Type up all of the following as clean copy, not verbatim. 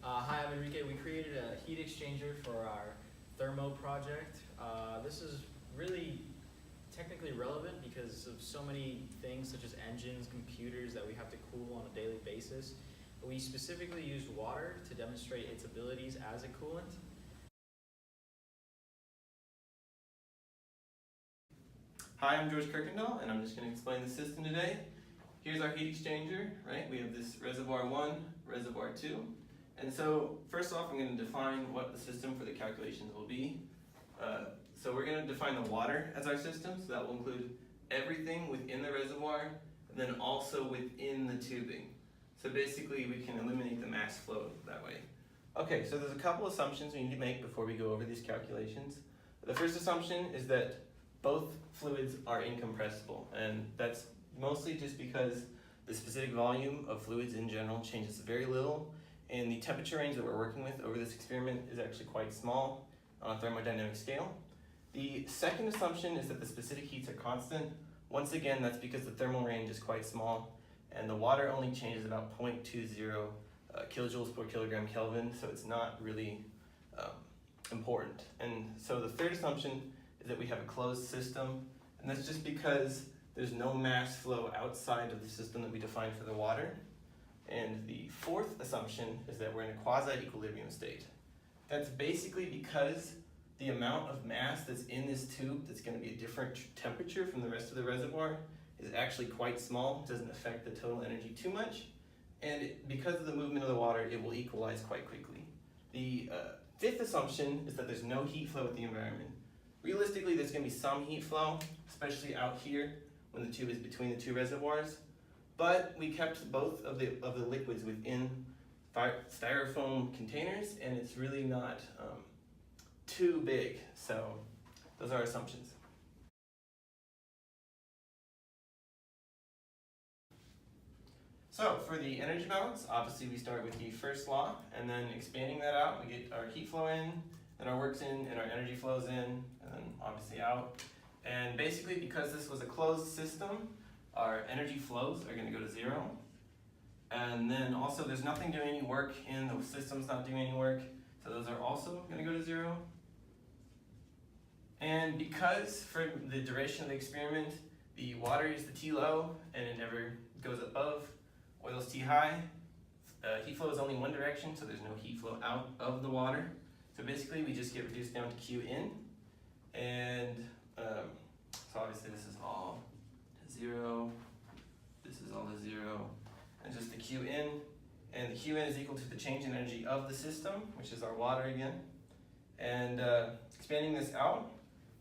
Hi, I'm Enrique. We created a heat exchanger for our thermo project. This is really technically relevant because of so many things such as engines, computers that we have to cool on a daily basis. We specifically used water to demonstrate its abilities as a coolant. Hi, I'm George Kirkendall, and I'm just going to explain the system today. Here's our heat exchanger, right? We have this reservoir 1, reservoir 2. And so, first off, I'm going to define what the system for the calculations will be. So we're going to define the water as our system, so that will include everything within the reservoir, and then also within the tubing. So basically, we can eliminate the mass flow that way. Okay, so there's a couple assumptions we need to make before we go over these calculations. The first assumption is that both fluids are incompressible, and that's mostly just because the specific volume of fluids in general changes very little, and the temperature range that we're working with over this experiment is actually quite small on a thermodynamic scale. The second assumption is that the specific heats are constant. Once again, that's because the thermal range is quite small, and the water only changes about 0.20 kilojoules per kilogram Kelvin, so it's not really important. And so the third assumption is that we have a closed system, and that's just because there's no mass flow outside of the system that we defined for the water. And the fourth assumption is that we're in a quasi-equilibrium state. That's basically because the amount of mass that's in this tube that's going to be a different temperature from the rest of the reservoir is actually quite small. It doesn't affect the total energy too much. And because of the movement of the water, it will equalize quite quickly. The fifth assumption is that there's no heat flow at the environment. Realistically, there's going to be some heat flow, especially out here when the tube is between the two reservoirs. But we kept both of the liquids within styrofoam containers, and it's really not too big. So those are our assumptions. So for the energy balance, obviously we start with the first law, and then expanding that out, we get our heat flow in, then our work's in, and our energy flows in, and then obviously out. And basically, because this was a closed system, our energy flows are going to go to 0. And then also there's nothing doing any work in the system's not doing any work, so those are also going to go to 0. And because for the duration of the experiment, the water is the T low and it never goes above, oil's T high, heat flow is only one direction, so there's no heat flow out of the water. So basically we just get reduced down to Q in, and so obviously this is all to 0, this is all to 0, and just the Q in, and the Q in is equal to the change in energy of the system, which is our water again. And expanding this out,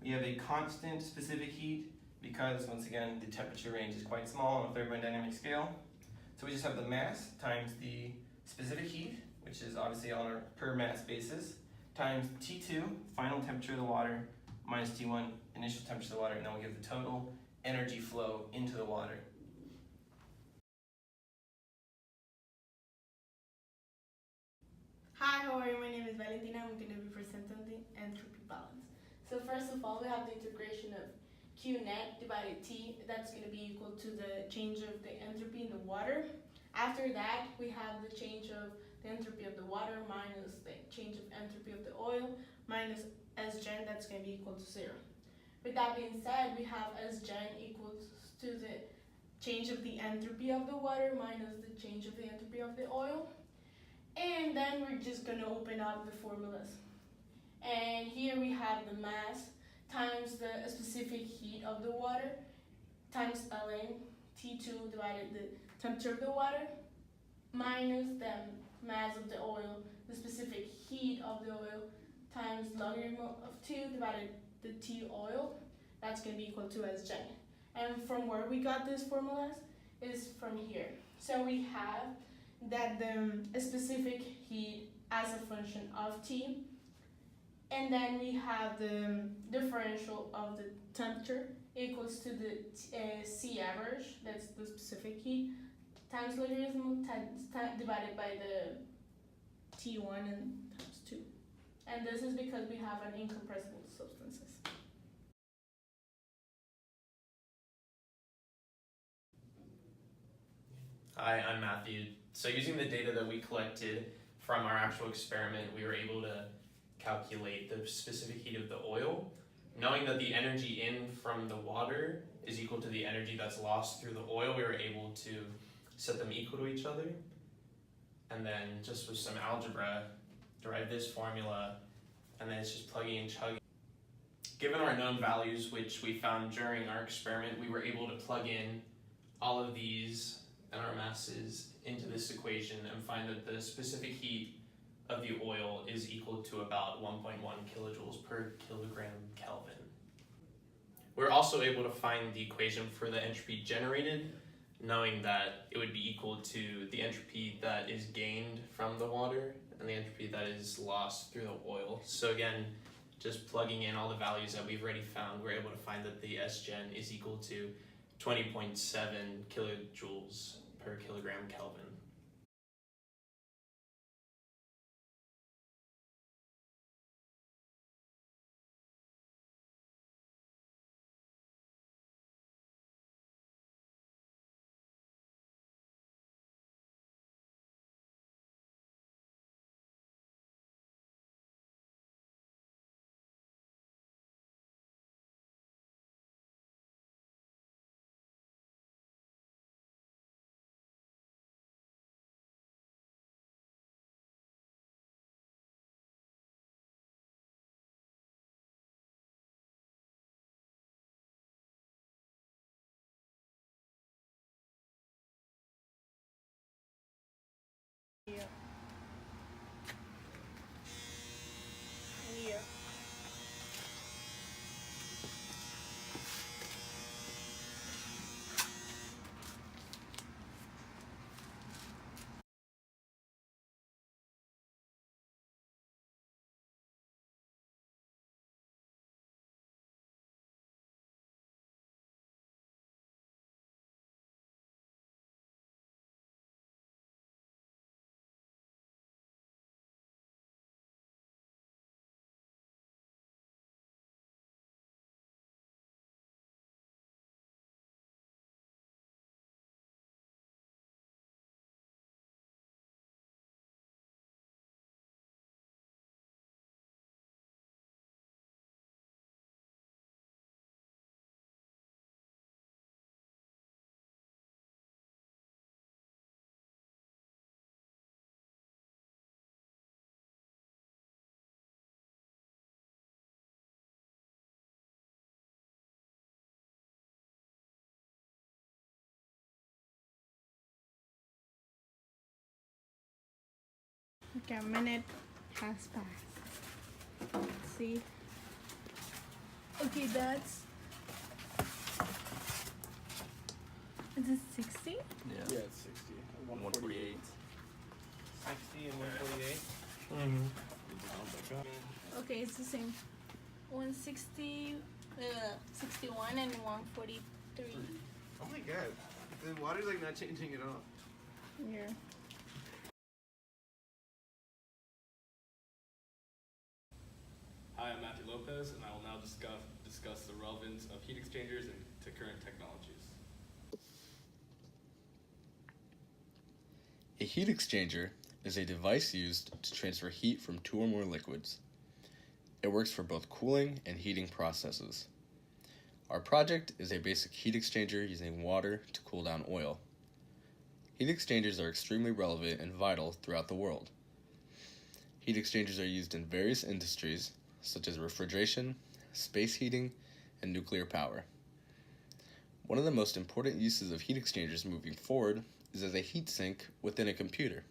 we have a constant specific heat because, once again, the temperature range is quite small on a thermodynamic scale. So we just have the mass times the specific heat, which is obviously on a per mass basis, times T2, final temperature of the water, minus T1, initial temperature of the water, and then we'll give the total energy flow into the water. Hi, how are you? My name is Valentina. I'm going to be presenting the entropy balance. So first of all, we have the integration of Q net divided T. That's going to be equal to the change of the entropy in the water. After that, we have the change of the entropy of the water minus the change of entropy of the oil minus Sgen, that's going to be equal to 0. With that being said, we have Sgen equals to the change of the entropy of the water minus the change of the entropy of the oil. And then we're just going to open up the formulas. And here we have the mass times the specific heat of the water times ln T2 divided the temperature of the water minus the mass of the oil, the specific heat of the oil, times logarithm of 2 divided the T oil. That's going to be equal to Sgen. And from where we got these formulas is from here. So we have that the specific heat as a function of T, and then we have the differential of the temperature equals to the C average, that's the specific heat, times logarithm divided by the T1 and times 2. And this is because we have an incompressible substances. Hi, I'm Matthew. So using the data that we collected from our actual experiment, we were able to calculate the specific heat of the oil, knowing that the energy in from the water is equal to the energy that's lost through the oil. We were able to set them equal to each other, and then just with some algebra, derive this formula, and then it's just plugging and chugging. Given our known values, which we found during our experiment, we were able to plug in all of these and our masses into this equation and find that the specific heat of the oil is equal to about 1.1 kilojoules per kilogram Kelvin. We're also able to find the equation for the entropy generated, knowing that it would be equal to the entropy that is gained from the water and the entropy that is lost through the oil. So again, just plugging in all the values that we've already found, we're able to find that the SGen is equal to 20.7 kilojoules per kilogram Kelvin. Yeah. Yeah. Okay, a minute has passed. Let's see. Okay, that's. Is it 60? Yeah, it's 60. 148. 60 and 148. Okay, it's the same. 160, 61, and 143. Oh my god. The water's like not changing at all. Yeah. Hi, I'm Matthew Lopez, and I will now discuss the relevance of heat exchangers to current technologies. A heat exchanger is a device used to transfer heat from two or more liquids. It works for both cooling and heating processes. Our project is a basic heat exchanger using water to cool down oil. Heat exchangers are extremely relevant and vital throughout the world. Heat exchangers are used in various industries, such as refrigeration, space heating, and nuclear power. One of the most important uses of heat exchangers moving forward is as a heat sink within a computer.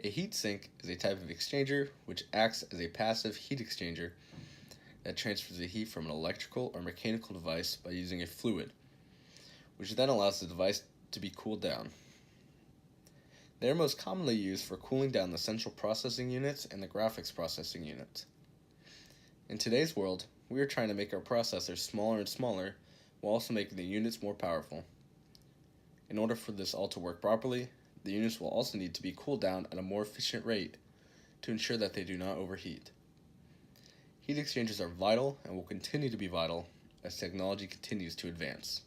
A heat sink is a type of exchanger which acts as a passive heat exchanger that transfers the heat from an electrical or mechanical device by using a fluid, which then allows the device to be cooled down. They are most commonly used for cooling down the central processing units and the graphics processing units. In today's world, we are trying to make our processors smaller and smaller while also making the units more powerful. In order for this all to work properly, the units will also need to be cooled down at a more efficient rate to ensure that they do not overheat. Heat exchangers are vital and will continue to be vital as technology continues to advance.